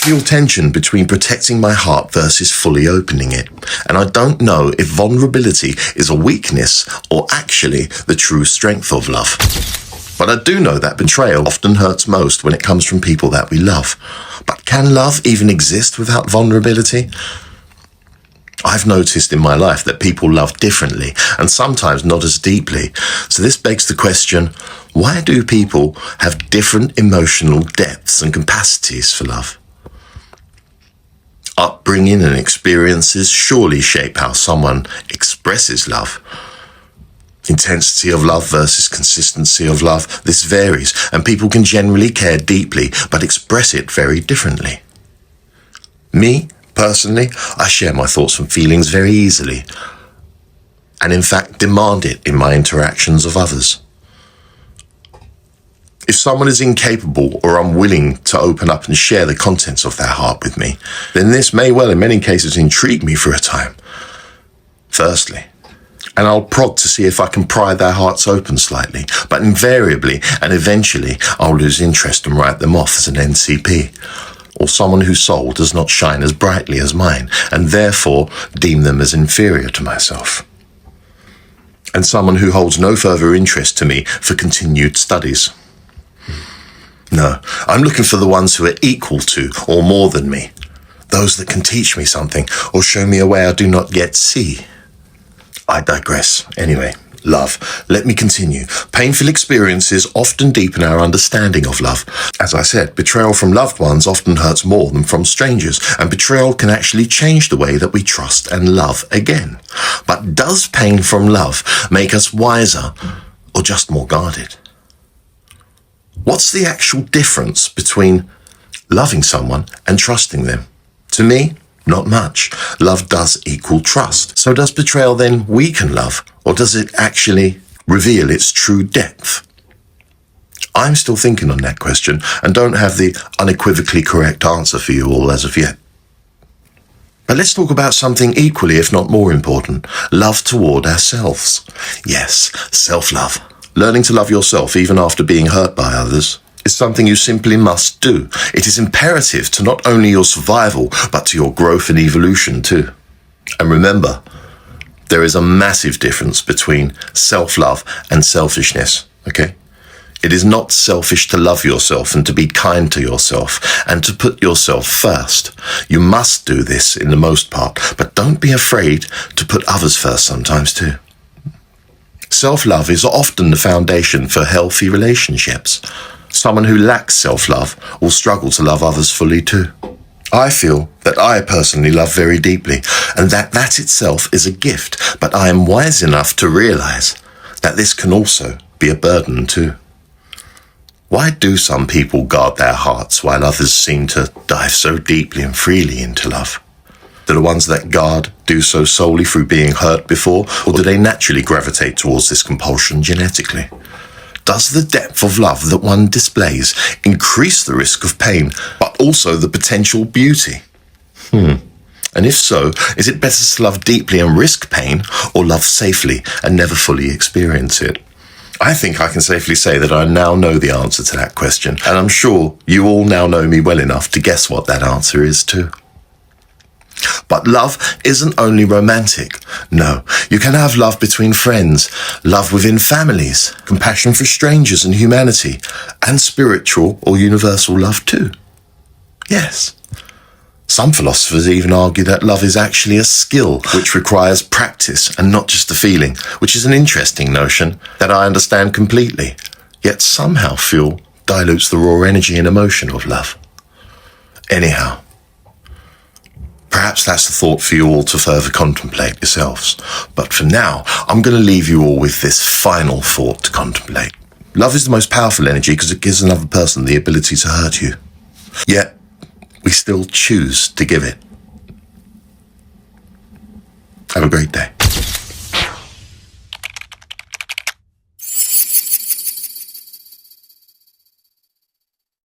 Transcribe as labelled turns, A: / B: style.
A: feel tension between protecting my heart versus fully opening it. And I don't know if vulnerability is a weakness or actually the true strength of love. But I do know that betrayal often hurts most when it comes from people that we love. But can love even exist without vulnerability? I've noticed in my life that people love differently and sometimes not as deeply. So this begs the question, why do people have different emotional depths and capacities for love? Upbringing and experiences surely shape how someone expresses love. Intensity of love versus consistency of love, this varies, and people can generally care deeply but express it very differently. Me, personally, I share my thoughts and feelings very easily, and in fact demand it in my interactions of others. If someone is incapable or unwilling to open up and share the contents of their heart with me, then this may well in many cases intrigue me for a time. Firstly, and I'll prod to see if I can pry their hearts open slightly, but invariably and eventually I'll lose interest and write them off as an NCP, or someone whose soul does not shine as brightly as mine, and therefore deem them as inferior to myself. And someone who holds no further interest to me for continued studies. No, I'm looking for the ones who are equal to or more than me, those that can teach me something or show me a way I do not yet see. I digress. Anyway, love. Let me continue. Painful experiences often deepen our understanding of love. As I said, betrayal from loved ones often hurts more than from strangers, and betrayal can actually change the way that we trust and love again. But does pain from love make us wiser or just more guarded? What's the actual difference between loving someone and trusting them? To me, not much. Love does equal trust. So does betrayal then weaken love, or does it actually reveal its true depth? I'm still thinking on that question and don't have the unequivocally correct answer for you all as of yet. But let's talk about something equally, if not more important, love toward ourselves. Yes, self-love. Learning to love yourself even after being hurt by others is something you simply must do. It is imperative to not only your survival, but to your growth and evolution too. And remember, there is a massive difference between self-love and selfishness, okay? It is not selfish to love yourself and to be kind to yourself and to put yourself first. You must do this in the most part, but don't be afraid to put others first sometimes too. Self-love is often the foundation for healthy relationships. Someone who lacks self-love will struggle to love others fully too. I feel that I personally love very deeply, and that itself is a gift, but I am wise enough to realize that this can also be a burden too. Why do some people guard their hearts while others seem to dive so deeply and freely into love? Do the ones that guard do so solely through being hurt before, or do they naturally gravitate towards this compulsion genetically? Does the depth of love that one displays increase the risk of pain, but also the potential beauty? And if so, is it better to love deeply and risk pain, or love safely and never fully experience it? I think I can safely say that I now know the answer to that question, and I'm sure you all now know me well enough to guess what that answer is too. But love isn't only romantic. No, you can have love between friends, love within families, compassion for strangers and humanity, and spiritual or universal love too. Yes. Some philosophers even argue that love is actually a skill which requires practice and not just a feeling, which is an interesting notion that I understand completely, yet somehow feel dilutes the raw energy and emotion of love. Anyhow, perhaps that's a thought for you all to further contemplate yourselves. But for now, I'm going to leave you all with this final thought to contemplate. Love is the most powerful energy because it gives another person the ability to hurt you. Yet, we still choose to give it. Have a great day.